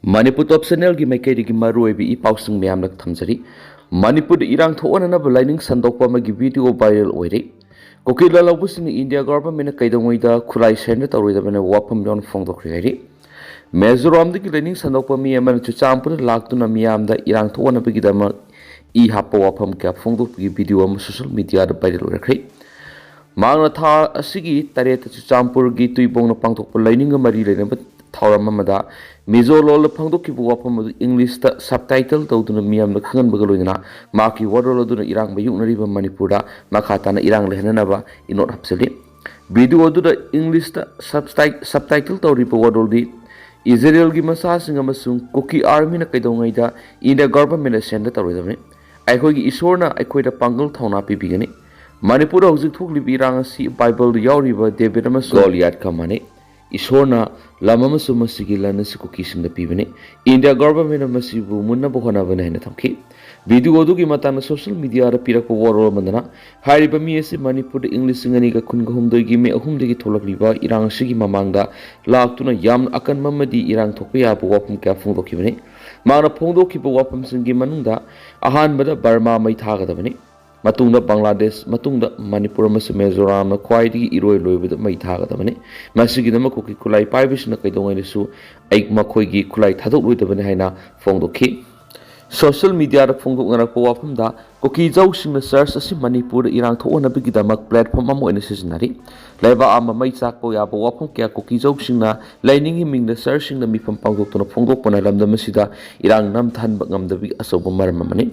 Manipur top channel gi maikei gi maru ebi I pausung me amnak thamjari Manipur irang thoona na lining sandokpa ma gi video viral oire Kuki lalabusing India government Keidaongai da khulai sender tawrida bane wapam yon phongdokri hari Mizoram de lining sandokpa mi aman chuchampur laktuna miyam da irang thoona bigi dama I hapa wapam ka phongdok gi video am social media da viral oire Mangna tha asigi tareta chuchampur gi tuibong na pangthokpa lining mari lena thauram amada Mizo lol phangdokki bu wapam English ta subtitle tawduna miyam na khangan bagaloina maki wadol aduna irang bayunari ba Manipur da macha ta na irang lehnana ba inot hapseli video adu da English ta subtitle tawri ba wadol di Isreal gi masa singa masung Kuki Army na Keidaongai da India Gov send tawridamne akhoi gi isorna akhoi da pangal thauna pibigani Manipur hojik thukli birang si Bible yauri ba David amasung Goliath kamane Isorna lama masigi lana si Kuki singda pibane India government masibu munna bohana bana hena thamki video odu gi matana social media ra pirak po waro mandana hari ba mi ase Manipur English ngani ga khun ga humdoi gi me ahum de gi tholakli ba irang sigi mamangda laktuna yam akan mamadi irang thokpe ya bo wapum ka phung dokhi bane mana phung dokhi bo wapum singi manungda ahan bada Burma mai thaga da bane matungda Bangladesh matungda Manipur amasung Mizoram na khwaidigi iroi loibada mai thaga da bane masigi dama Kuki khulai paibisna Keidaongai su aik makhoi gi khulai thadok loidabane haina phongdokhi social media da phongdok ngara ko wapam da Kuki jau singna search asi Manipur irang thoona bigi damak platform amo ene siznari laiba ama mai chak ko ya bo wapam kya Kuki jau singna lining hi mingda search singna mifam pangdok tona phongdok pana lamda masida irang nam than bagam da bi asoba maram mani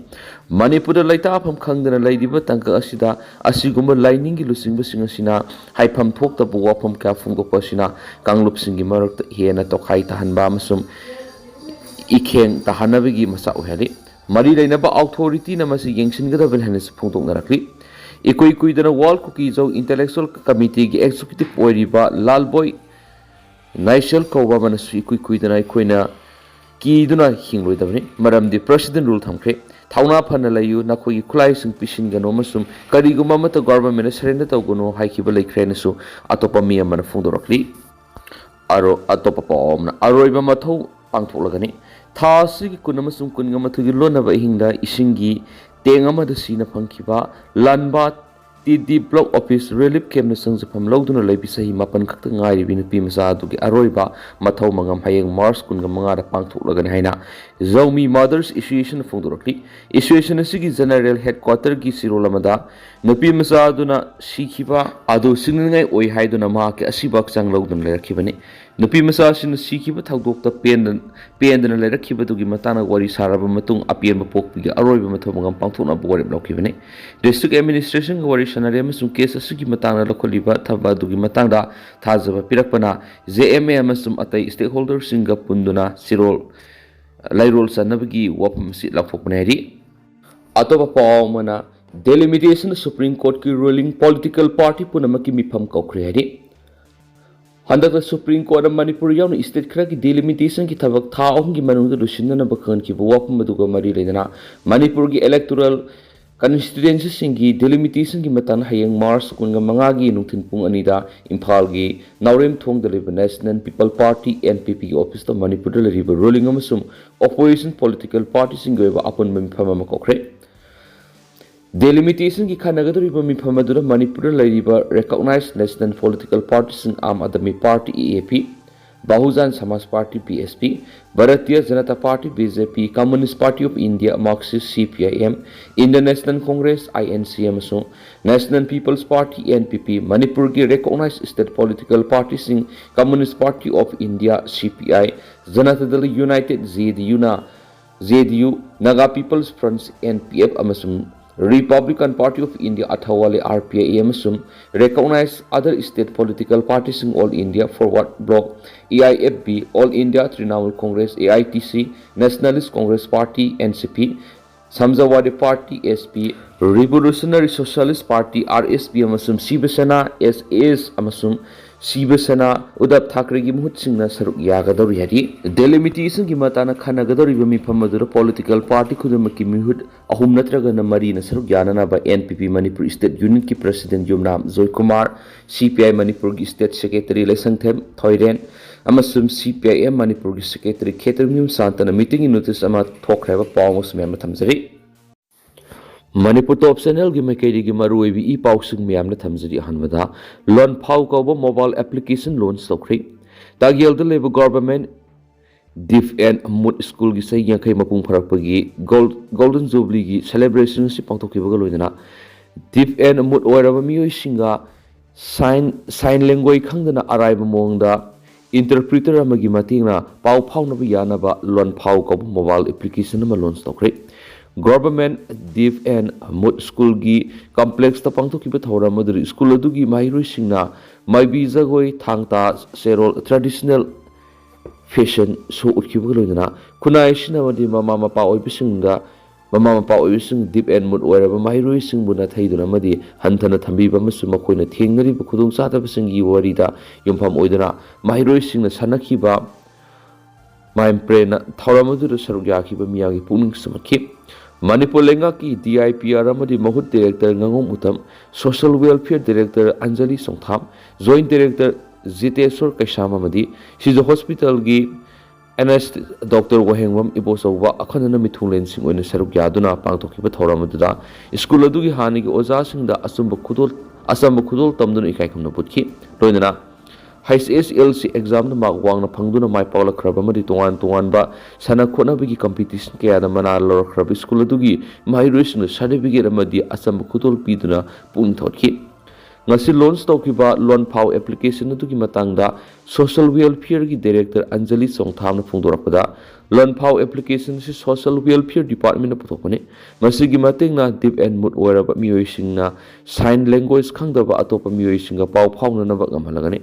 Manipur da laita pham khangdana laidiba tangka asida asigumba lining gi lusingba singa sina haifam thokta bo wapam kya phongdok pasina kanglup singi marak hena tokhai tahanba masum Ikheng tahanabigi masa uhali mari lainaba authority na masi yengsingadabel hanes phongdok narakli ikoi kuidana wall Kuki jau intellectual committee gi executive oiriba lalboy national koba manasu ikoi kuidana ikoina kiduna hingloidabni maramdi president rule thamkre thauna phana layu nakhoi khulai sing pisin gano masum kariguma mata government surrender tawgono haikiba laikhrena su atopa mi amana phongdorakli aro atopa pomna aroiba mathau pangtholagani tha sigi kunama sum kunga mathugi lonaba hingda isingi tengama da sina phangkiba lanba TD block office relief camp na sangjapam lawduna leibi sahi mapan khakta ngai bi nupi masa adugi aroiba mathau mangam hayeng March kunga manga da pangtholagani haina Zomi mothers association phongdorakli association asigi general headquarter gi sirolamada nupi masa aduna sikhiba adu singningai oi haiduna ma ke asibak chang lawdun lerakibani nupi masa sin sikhiba thagdokta pendana lerakhiba dugi matana wari saraba matung apian bapokpi gi aroiba mathau mangam pangthona bore blokibani district administration wari sanare amasung case asigi matana lakholiba thaba dugi matangda thajaba pirakpana JMA amasum atai stakeholders singa punduna sirol lairol sanabagi wapam si lakhokpnari atoba pawmana delimitation Supreme Court ki ruling political party punamaki mifam kokre hari Handaka Supreme Court of Manipur yawn state khara ki delimitation ki thabak tha ahum gi manungda lusinna bakhan ki wapam maduga mari leina Manipur gi electoral constituency singi delimitation ki matan hayeng March kunga manga gi nungthin pung anida Imphal gi Naurem thong deliver National People Party NPP office to Manipur la river ruling amasum opposition political party singoiba apun mifam kokre Delimitation ki khanagadoriba mifamadura Manipur lairiba recognized national political parties in Aam Admi Party EAP, Bahujan Samaj Party BSP, Bharatiya Janata Party BJP, Communist Party of India Marxist CPIM, Indian National Congress INC so National People's Party NPP, Manipur ki recognized state political parties in Communist Party of India CPI, Janata Dal United ZDU, Naga People's Front NPF amasum Republican Party of India Athawale RPI amasum recognize other state political parties in All India Forward Bloc EIFB All India Trinamool Congress AITC Nationalist Congress Party NCP Samjawadi Party SP Revolutionary Socialist Party RSP amasum Shiva Sena SAS amasum Shiva Sena Uddhav Thackeray gi muhut singna saruk yagadori hari delimitation gi matana khanagadori ba mifam adura political party khudumaki mihut ahum natraga na mari na saruk yanana ba NPP Manipur State Union ki President Yumnam Joy Kumar CPI Manipur gi State Secretary Lesangthem Thoiren amasum CPIM Manipur gi secretary Khetrmyum Santana meeting in notice ama thokhreba pawngos mem thamjari Manipur top channel gi maikeri gi marui bi I pausing mem na thamjari hanwada loan phau ko mobile application launch tokri tagyel de lebo government Div and Mood School gi say yankai mapung pharakpagi golden jubilee gi celebration si pangthokibaga loidana Div and Mood oiraba miyoi singa sign language khangdana araiba mongda interpreter amagi matingna pau phaunaba yanaba lon phau ko mobile application ma launch tokre government Div and Mood School gi complex ta pangthokiba thora maduri school adugi mairoi singna maibi jagoi thangta serol traditional fashion so utkibu loidana kunai sinamadi mama mapa oibisingda mama mapa oibising Deep and Mood oiraba mairoi singbuna thaiduna madi hantana thambiba masu makoina thengnari khudung chatabasingi warida yumpham oidana mairoi singna sanakhiba maim prena thauramadu sarugya khiba miyagi puning samakhi Manipur lenga ki DIPR amadi mahut director ngangom utam social welfare director Anjali Songtham joint director Ziteswar Kaishama Madi, she's a hospital gi NS Dr. Wahengwam Ibosawa, Akanana Mitulen Sing when Seruk Yaduna Pangtoki Toramadura, School Adugi Hani Oza Sing the Asamba Kudul Tamdun Ikaikum Putki, Loinana. High SLC exam the Mark Wang Pangduna my Paula Krabamadi to one ba Sana Kona Bigi competition Kia the Manala Krabi School Adugi, my reason Sadibigi Ramadi Asamba Kudul Piduna Puntotki. Ngasi launch tawkiba loan phau application adugi matangda social welfare gi director Anjali Songtham na phongdorakpada loan phau application si social welfare department na puthokone ngasi gi matengna Deep and Mood oiraba miyoi singna sign language khangdaba atopa miyoi singa pau phauna na bak amhalagani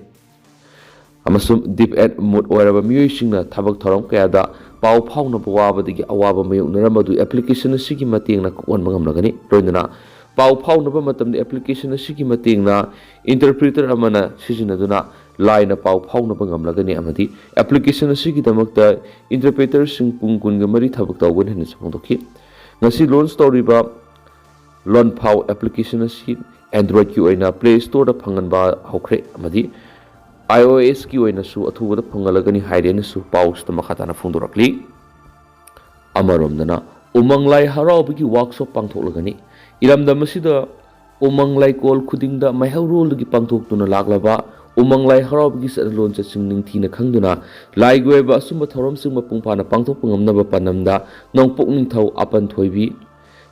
amasum Deep and Mood oiraba miyoi singna thabak thoram kayada pau phauna bawaba digi awaba mayunara madu application sigi matengna kon mangamlagani roindana pau phaunaba matamni application asigi matingna interpreter amana sijinaduna line pau phaunaba ngamlagani amadi application asigi damakta interpreter sing pungkun ga mari thabak tawgon hen sapongdoki ngasi launch toriba loan phau application asi android ki oina play store da phanganba hokre amadi iOS ki oina su athuba da phangalagani hairena su paus ta makhatana phongdorakli amaromdana umanglai harabagi workshop pangtholagani Iramdam asida umanglai kol khudingda maihawrol gi pangthoktuna laglaba umanglai harabgi sadlon chasing ningthina khangduna laigoeba asumba thorom singma pungpana pangthok ngamnaba panamda nongpok ningthau apan thoibi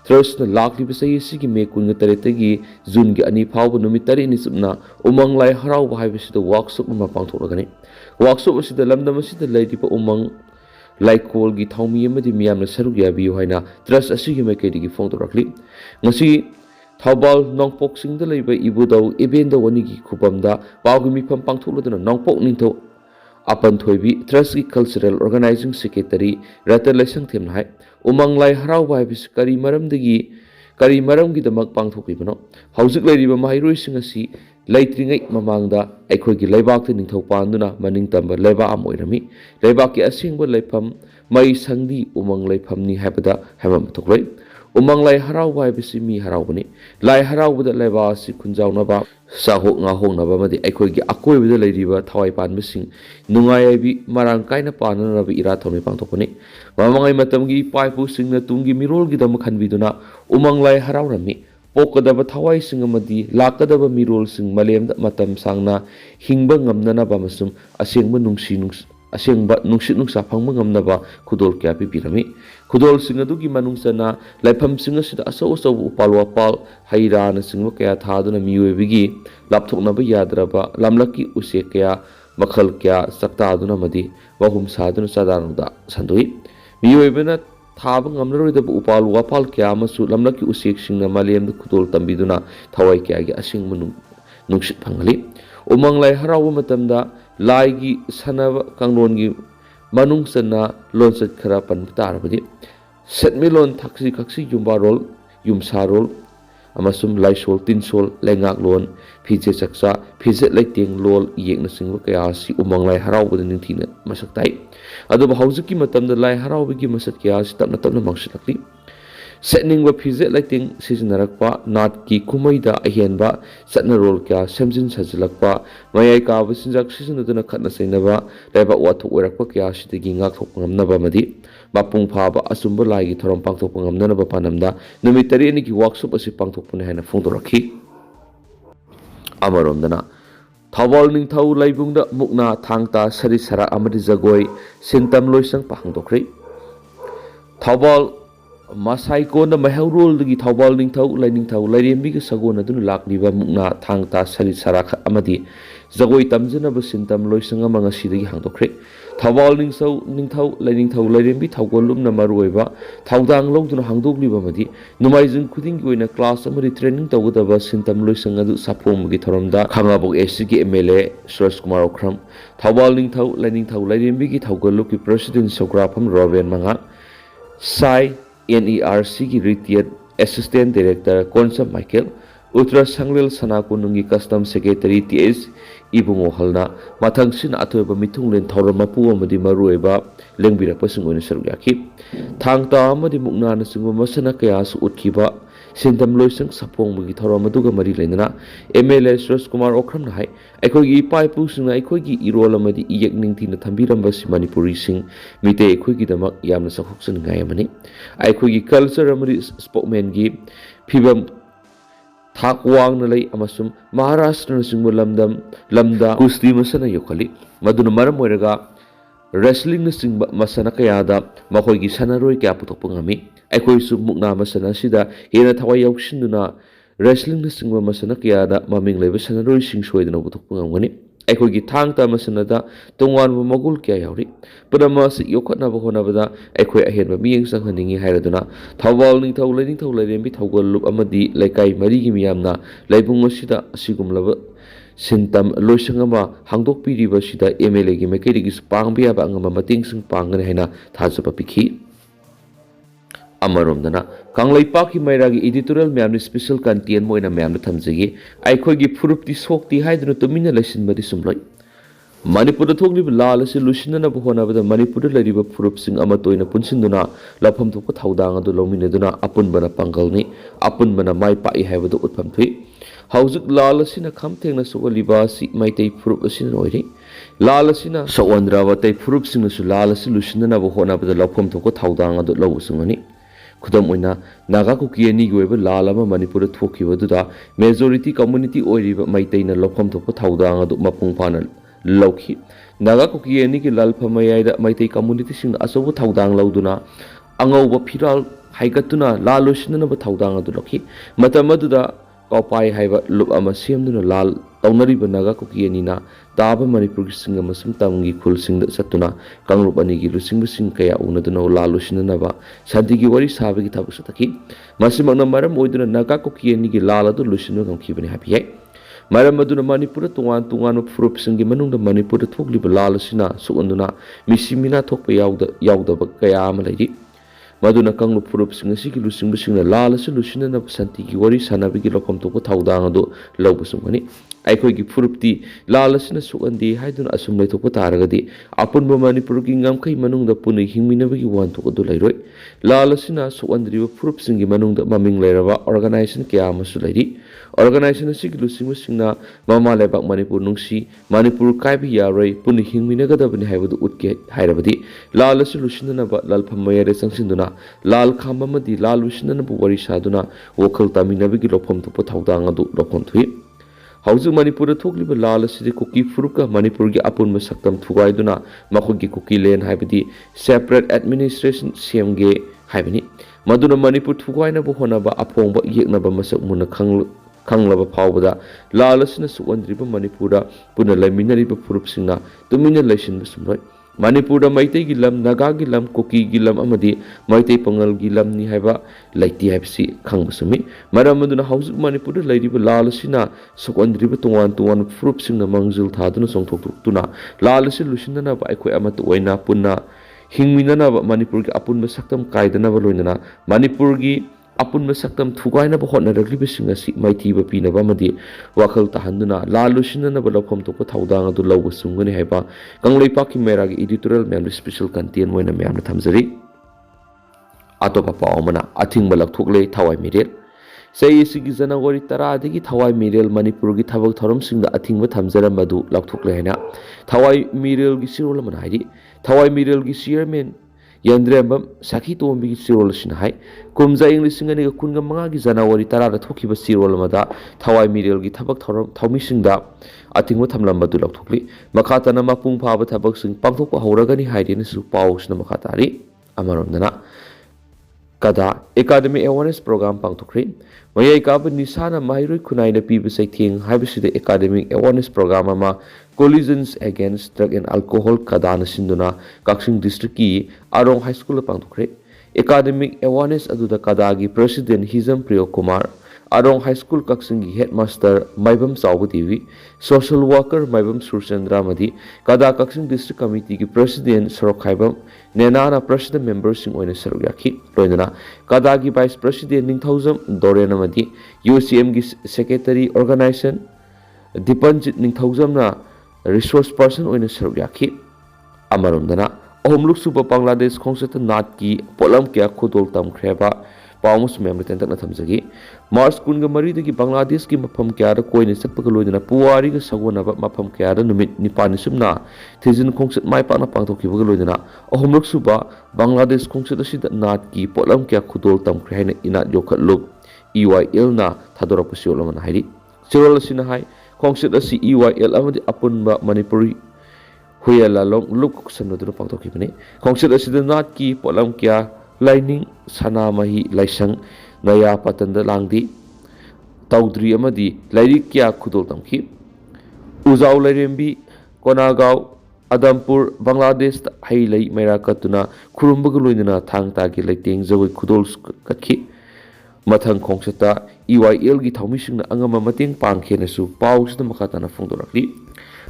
Thursna lakli bisai sigi me kun taretagi June gi ani phawba numit tari ni subna umanglai harau haibisida workshop ma pangtholagani workshop asida lamdam asida laidipa umang Laikol gi thaumi amadi miyamna saruk yabiyo haina trust asigi maikeri gi phongdorakli ngasi Thaubal nongpok singda leiba ibudau ebenda wani gi khupamda pawgi mifam pangtholoduna nongpok ningtho apan thoibi trust gi cultural organizing secretary Ratalesang themnai umanglai harau bai bis kari maram gi damak pangthokibano haujik leiriba mahairoi singasi Laitringai mamangda aikhogi laibak te ningthau panduna maning tamba laiba am oirami laibak ki asingba laifam mai sangdi umang laifam ni habada hamam thokloi umang lai harau bai bisi mi harau bani lai harau bada laiba si khunjau na ba saho nga hong na ba madi aikhogi akoi bada lairiba thawai pan mising nungai ai bi marang kaina panana na bi ira thoni pangthokoni mamangai matamgi paipu singna tungi mirol gi dam khanbiduna umang lai harau rami Pokadaba thawai singamadi lakadaba mirol sing malemda matam sangna hingba ngamnana ba masum asengba nungsit nungsa phangba ngamnaba khudol kya pipirami khudol singadugi manungsana laifam singasida aso upal wapal haira na singba kaya thaduna miyoibigi lapthoknaba yadraba lamlaki use kaya makhal kya saktaduna madi wahum saduna sadarunda sandui miyoibena Thaba ngamnaroidaba upal wapal kya amasu lamlaki usek singna malemda khudol tambiduna thawai kya gi asing nungsit phangali umanglai harawa matamda laigi sanaba kanglon gi manungsana lonsat khara pantarabadi setmelon thaksi yumbarol yumsarol amasum laisol tinsol lengak lon phije chaksa phije laiteng lol yekna singba kaya si umanglai harawa ningthina masaktai adu haujiki matamda lai harawigi masat kya si tapna mangsilakli setningba fijet lighting siznarakpa nat ki kumaida ahenba satnarol kya semjin sajilakpa mayai ka basinjak siznaduna khatna sainaba laiba wathuk oirakpa kya sidagi ngak thokpa ngamnaba madi mapung phaba asumba lai gi thorom pangthokpa ngamnaba panamda numit tari ani ki workshop asi pangthokpune haina phongdorakhi amaromdana Thawal ningthau laibungda mukna thangta sari sara amadi jagoi sintam loisang pahangdokri Thawal Masai ko na mahaurol dagi Thawal ningthau lairembi ka sagon adun lakliba mukna thangta sari sara amadi jagoi tamjana ba sintam loisang amanga sidagi hangdokri Thawal ningthau lairembi thawgolum na maruiba thawdang longduna hangdokliba madi numaijing khuding gi oina class amari training tawgudaba sintam loisang adu sapom gi thoromda khangabok SC MLA Suraj Kumar Okram Thawal ningthau lairembi gi thawgolup ki president Sograpam Robin Manga Sai NERC ki retired assistant director Konsam Michael Uttara Sanglil Sanakunungi custom secretary TS Ibungo Halna Mathangsin Atoba Mitunglen Thoramapu amadi marueba lengbirapa singoina sarugyaki thangta amadi mukna na singwa masana kaya su utkiba sintam loisang sapong bagi thoramaduga mari leinana MLA Suraj Kumar Okram na hai aikogi paipu singna aikogi irol amadi iyek ningtina thambiramba si Manipuri sing mite aikogi damak yamna sakhoksan ngayamani aikogi culture amadi spokesman gi phibam thak wang na lay amasum Maharashtra na singmo lamda kusti masana yokali maduna maram oiraga wrestling na singba masana kayada makoigi sanaroi kaya putokpa ngami aikoi su mukna masana sida hena thawai yaukshinduna wrestling na singba masana kayada maming laiba sanaroi sing soidana putokpa ngamgani aikoigi thangta masanada tongwanba magul kaya yauri pudama si yokhatnaba honabada aikoi ahenba miyeng sanghaningi hairaduna Thawal ningthau lairembi thawgolup amadi laikai marigi miyamna laibung asida asigumlaba sintam loisangama hangdokpiriba sida MLA gi maikaidagi pangbiaba angama matingsing pangani haina thajaba pikhi amaromdana kanglaipa ki mairagi editorial myamni special content moina myamna thamjagi aikhoigi phurupti sokti haiduna tumina laisinbadi sumloi Manipur thokliba lal asi lusinana bahonabada Manipur lariba phurupsing ama toina punsinduna lafam thokpa thawdang adu lomineduna apunbana pangalni apunbana mai pai haibadu utpham thui Haujuk lal asina khamthengna sogaliba si maitai phurup asina oiri lal asina sawandrawa tai phurup singna su lal asi lusinana bahonabada lafam thokpa thawdang adu lobusungani khudam oina naga kuki ani gi oiba lal ama Manipur thokhibaduda majority community oiriba maitai na lafam thokpa thawdang adu mapung phana Lauki Naga Kuki Army ki lalphamayada maitai community sing asobu thawdang lauduna angauba phiral haigatuna lalusina ba thawdang adu lokhi matamaduda kaupai haiba lup ama semduna lal taunariba Naga Kuki Army na taba Manipur sing amasum tamgi khul sing da satuna kangrup ani gi lusing sing kaya unaduna lalusina ba santigi wari sabagi thabu sataki masimangna maram oiduna Naga Kuki Army ki lal adu lusina gamkhibani happy Maram aduna Manipur tungan phurup singi manungda Manipur thokliba lal asina suunduna misimina thokpa yaudaba kaya ama lairi maduna kanglu phurup singa sigi lusingba singna lal asu lusina na santi gi wari sanabigi lokom thokpa thawdang adu lawbusungani aikhoigi phurupti lal asina suandi haiduna asum laithokpa taragadi apunba Manipur gi ngamkai manungda puni hingminabagi wan thokadu lairoi lal asina suandriba phurup singi manungda maming lairaba organization kaya amasu lairi Organization asigi lusingba singna mama lebak Manipur nungsi Manipur kaibi yaroi puni hingminagadabani haibadu utke hairabadi lal asu lusinanaba lalphamayare sangsinduna lal khambamadi lal lusinanaba wari saduna wokal taminabagi lopham thokpa thawdang adu lopham thui Hauju Manipur thokliba lal asidi kuki furuka Manipur gi apunma saktam thugaiduna makhogi kuki len haibadi separate administration semge haibani maduna Manipur thugaina bo honaba aphongba yeknaba masak muna Kanglaba Pawada, Lalasina Suandriba Manipura, Puna Laminariba Purupsina, Domina Lation Sumroi, Manipura Maite Gilam, Naga Gilam, Kuki Gilam Amadi, Maite Pangal Gilam Nihaba, like the FC Kangbasumi, Maramaduna House Manipura Ladiba Lalasina, Suandriba to one Purupsina Mangzil Taduna Song Tuna, Lalasin Lucinana by Amatuena Puna, Hingminana Manipur Apun Saktam Kaidana Valunana, Manipurgi. Apun masaktam thugaina ba hotna ragli bisinga si maiti ba pina ba madi wakal tahanduna lalusina na balakom to ko thawdang adu law sungani haiba kanglei pa ki mera gi editorial mem special content moina mem na thamjari ꯑꯇꯣꯞꯄ ꯄꯥꯎ ꯑꯃꯅ ꯑꯊꯤꯡꯕ ꯂꯧꯊꯣꯛꯂꯦ ꯊꯋꯥꯏ ꯃꯤꯔꯦꯜ ꯆꯍꯤ ꯑꯁꯤꯒꯤ ꯖꯅꯋꯥꯔꯤ 10ꯗꯒꯤ ꯊꯋꯥꯏ ꯃꯤꯔꯦꯜ ꯃꯅꯤꯄꯨꯔꯒꯤ ꯊꯕꯛ ꯊꯧꯔꯝꯁꯤꯡꯗ ꯑꯊꯤꯡꯕ ꯊꯝꯖꯔꯝꯕꯗꯨ ꯂꯧꯊꯣꯛꯂꯦ ꯍꯥꯏꯅ ꯊꯋꯥꯏ ꯃꯤꯔꯦꯜꯒꯤ ꯆꯦꯔꯣꯜ ꯑꯃꯅ ꯍꯥꯏꯔꯤ ꯊꯋꯥꯏ ꯃꯤꯔꯦꯜꯒꯤ ꯆꯤꯌꯔꯃꯦꯟ ꯌꯦꯟꯗ꯭ꯔꯦꯝꯕꯝ ꯁꯈꯤꯇꯣꯝꯕꯤꯒꯤ ꯆꯦꯔꯣꯜ ꯑꯁꯤꯅ ꯍꯥꯏ ꯀꯨꯝꯖꯥ ꯏꯪ 2025ꯒꯤ ꯖꯅꯋꯥꯔꯤ 10ꯗ ꯊꯣꯛꯈꯤꯕ ꯆꯦꯔꯣꯜ ꯑꯃꯗ ꯊꯋꯥꯏ ꯃꯤꯔꯦꯜꯒꯤ ꯊꯕꯛ ꯊꯧꯃꯤꯁꯤꯡꯗ ꯑꯊꯤꯡꯕ ꯊꯝꯂꯝꯕꯗꯨ ꯂꯧꯊꯣꯛꯂꯤ ꯃꯈꯥ ꯇꯥꯅ ꯃꯄꯨꯡ ꯐꯥꯕ ꯊꯕꯛꯁꯤꯡ ꯄꯥꯡꯊꯣꯛꯄ ꯍꯧꯔꯒꯅꯤ ꯍꯥꯏꯔꯤꯅꯁꯨ ꯄꯥꯎꯁꯤꯅ ꯃꯈꯥ ꯇꯥꯔꯤ ꯑꯃꯔꯣꯝꯗꯅ ꯀꯗꯥ ꯑꯦꯀꯥꯗꯃꯤꯛ ꯑꯦꯋꯥꯔꯅꯦꯁ ꯄ꯭ꯔꯣꯒ꯭ꯔꯥꯝ ꯄꯥꯡꯊꯣꯛꯈ꯭ꯔꯤ ꯃꯌꯥꯏ ꯀꯥꯕ ꯅꯤꯁꯥꯅ ꯃꯍꯩꯔꯣꯏ ꯈꯨꯟꯅꯥꯏꯅ ꯄꯤꯕ ꯆꯩꯊꯦꯡ ꯍꯥꯏꯕꯁꯤꯗ ꯑꯦꯀꯥꯗꯃꯤꯛ ꯑꯦꯋꯥꯔꯅꯦꯁ ꯄ꯭ꯔꯣꯒ꯭ꯔꯥꯝ ꯑꯃ ꯀꯣꯂꯤꯖꯟꯁ ꯑꯦꯒꯦꯟꯁ ꯗ꯭ꯔꯒ ꯑꯦꯟ ꯑꯜꯀꯣꯍꯣꯜ ꯀꯗꯥꯅ ꯁꯤꯟꯗꯨꯅ ꯀꯛꯆꯤꯡ ꯗꯤꯁꯇ꯭ꯔꯤꯛꯀꯤ ꯑꯔꯣꯡ ꯍꯥꯏ ꯁ꯭ꯀꯨꯜꯗ ꯄꯥꯡꯊꯣꯛꯈ꯭ꯔꯦ ꯑꯦꯀꯥꯗꯃꯤꯛ ꯑꯦꯋꯥꯔꯅꯦꯁ ꯑꯗꯨꯗ ꯀꯗꯥꯒꯤ ꯄ꯭ꯔꯁꯤꯗꯦꯟ ꯍꯤꯖꯝ ꯄ꯭ꯔꯤꯌꯣ ꯀꯨꯃꯥꯔ ꯑꯔꯣꯡ ꯍꯥꯏ ꯁ꯭ꯀꯨꯜ ꯀꯛꯆꯤꯡꯒꯤ ꯍꯦꯗ ꯃꯥꯁꯇꯔ ꯃꯥꯏꯕꯝ ꯆꯥꯎꯕ ꯗꯦꯕꯤ ꯁꯣꯁꯤꯌꯦꯜ ꯋꯥꯔꯀꯔ ꯃꯥꯏꯕꯝ ꯁꯨꯔꯆꯟꯗ꯭ꯔ ꯑꯃꯗꯤ ꯀꯗꯥ ꯀꯛꯆꯤꯡ ꯗꯤꯁꯇ꯭ꯔꯤꯛ ꯀꯃꯤꯇꯤꯒꯤ ꯄ꯭ꯔꯁꯤꯗꯦꯟ ꯁꯣꯔꯣꯛꯈꯥꯏꯕꯝ ꯅꯦꯅꯥꯅ ꯄ꯭ꯔꯁꯤꯗꯦꯟ ꯃꯦꯝꯕꯔꯁꯤꯡ ꯑꯣꯏꯅ ꯁꯔꯨꯛ ꯌꯥꯈꯤ ꯂꯣꯏꯅꯅ ꯀꯗꯥꯒꯤ ꯚꯥꯏꯁ ꯄ꯭ꯔꯁꯤꯗꯦꯟ ꯅꯤꯡꯊꯧꯖꯝ ꯗꯣꯔꯦꯟ ꯑꯃꯗꯤ UCMꯒꯤ ꯁꯦꯀ꯭ꯔꯦꯇꯔꯤ ꯑꯣꯔꯒꯅꯥꯏꯖꯦꯁꯟ ꯗꯤꯄꯟꯖꯤꯠ ꯅꯤꯡꯊꯧꯖꯝꯅ ꯔꯤꯁꯣꯔꯁ ꯄꯔꯁꯟ ꯑꯣꯏꯅ ꯁꯔꯨꯛ ꯌꯥꯈꯤ ꯑꯃꯔꯣꯝꯗꯅ ꯑꯍꯨꯝꯂꯛ ꯁꯨꯕ ꯕꯪꯒ꯭ꯂꯥꯗꯦꯁ ꯈꯣꯡꯆꯠꯇ ꯅꯥꯠꯀꯤ ꯄꯣꯠꯂꯝ ꯀꯌꯥ ꯈꯨꯗꯣꯜ ꯇꯝꯈ꯭ꯔꯦꯕ ꯄꯥꯎ ꯑꯃꯁꯨ ꯃꯌꯥꯝꯅ ꯇꯦꯟꯇꯛꯅ ꯊꯝꯖꯒꯤ ꯃꯥꯔꯆ 22ꯗꯒꯤ ꯕꯪꯒ꯭ꯂꯥꯗꯦꯁꯀꯤ ꯃꯐꯝ ꯀꯌꯥꯗ ꯀꯣꯏꯅ ꯆꯠꯄꯒ ꯂꯣꯏꯅꯅ ꯄꯨꯋꯥꯔꯤꯒ ꯁꯥꯒꯣꯟꯅꯕ ꯃꯐꯝ ꯀꯌꯥꯗ ꯅꯨꯃꯤꯠ 9ꯅꯤ ꯁꯨꯞꯅ ꯊꯤꯖꯤꯟ ꯈꯣꯡꯆꯠ ꯃꯥꯏ ꯄꯥꯛꯅ ꯄꯥꯡꯊꯣꯛꯈꯤꯕꯒ ꯂꯣꯏꯅꯅ ꯑꯍꯨꯝꯂꯛ ꯁꯨꯕ ꯕꯪꯒ꯭ꯂꯥꯗꯦꯁ ꯈꯣꯡꯆꯠ ꯑꯁꯤꯗ ꯅꯥꯠꯀꯤ ꯄꯣꯠꯂꯝ ꯀꯌꯥ ꯈꯨꯗꯣꯜ ꯇꯝꯈ꯭ꯔꯦ ꯍꯥꯏꯅ ꯏꯅꯥꯠ ꯌꯣꯛꯈꯠꯂꯨꯞ EYLꯅ ꯊꯥꯗꯣꯔꯛꯄ ꯆꯦꯔꯣꯜ ꯑꯃꯅ ꯍꯥꯏꯔꯤ ꯆꯦꯔꯣꯜ ꯑꯁꯤꯅ ꯍꯥꯏ ꯈꯣꯡꯆꯠ ꯑꯁꯤ EYL ꯑꯃꯗꯤ ꯑꯄꯨꯟꯕ ꯃꯅꯤꯄꯨꯔꯤ ꯍꯨꯌꯦꯂꯥꯂꯣꯡ ꯂꯨꯞ ꯈꯨꯠꯁꯝꯅꯗꯨꯅ ꯄꯥꯡꯊꯣꯛꯈꯤꯕꯅꯤ ꯈꯣꯡꯆꯠ ꯑꯁꯤꯗ ꯅꯥꯠꯀꯤ ꯄꯣꯠꯂꯝ ꯀꯌꯥ ꯂꯥꯏꯅꯤꯡ ꯁꯅꯥꯃꯍꯤ ꯂꯥꯏꯁꯪ ꯅꯌꯥ ꯄꯇꯟꯗ ꯂꯥꯡꯗꯤ ꯇꯧꯗ꯭ꯔꯤ ꯑꯃꯗꯤ ꯂꯥꯏꯔꯤꯛ ꯀꯌꯥ ꯈꯨꯗꯣꯜ ꯇꯝꯈꯤ ꯎꯖꯥꯎ ꯂꯩꯔꯦꯝꯕꯤ ꯀꯣꯅꯥꯒꯥꯎ ꯑꯗꯝꯄꯨꯔ ꯕꯪꯒ꯭ꯂꯥꯗꯦꯁꯇ ꯍꯩ ꯂꯩ ꯃꯩꯔꯥ ꯀꯠꯇꯨꯅ ꯈꯨꯔꯨꯝꯕꯒ ꯂꯣꯏꯅꯅ ꯊꯥꯡ ꯇꯥꯒꯤ ꯂꯩꯇꯦꯡ ꯖꯒꯣꯏ ꯈꯨꯗꯣꯜ ꯀꯠꯈꯤ ꯃꯊꯪ ꯈꯣꯡꯆꯠꯇ EYLꯒꯤ ꯊꯧꯃꯤꯁꯤꯡꯅ ꯑꯉꯝꯕ ꯃꯇꯦꯡ ꯄꯥꯡꯈꯤꯅꯁꯨ ꯄꯥꯎꯁꯤꯗ ꯃꯈꯥ ꯇꯥꯅ ꯐꯣꯡꯗꯣꯔꯛꯂꯤ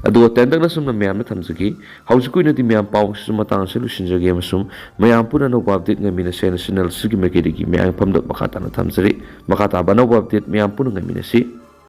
ꯑꯗꯨꯒ ꯇꯦꯟꯇꯛꯅ ꯁꯨꯝꯅ ꯃꯌꯥꯝꯅ ꯊꯝꯖꯒꯤ ꯍꯧꯖꯤꯛ ꯑꯣꯏꯅꯗꯤ ꯃꯌꯥꯝ ꯄꯥꯎꯁꯤꯁꯨ ꯃꯇꯥꯡ ꯑꯁꯤ ꯂꯣꯏꯁꯤꯟꯖꯒꯦ ꯑꯃꯁꯨꯡ ꯃꯌꯥꯝ ꯄꯨꯟꯅ ꯑꯅꯧꯕ ꯑꯞꯗꯦꯠ ꯉꯥꯏꯃꯤꯟꯅꯁꯦꯅ ꯆꯦꯅꯦꯜ ꯑꯁꯤꯒꯤ ꯃꯥꯏꯀꯩꯗꯒꯤ ꯃꯌꯥꯝꯐꯝꯗ ꯃꯈꯥ ꯇꯥꯅ ꯊꯝꯖꯔꯤ ꯃꯈꯥ ꯇꯥꯕ ꯑꯅꯧꯕ ꯑꯞꯗꯦꯠ ꯃꯌꯥꯝ ꯄꯨꯟꯅ ꯉꯥꯏꯃꯤꯟꯅꯁꯤ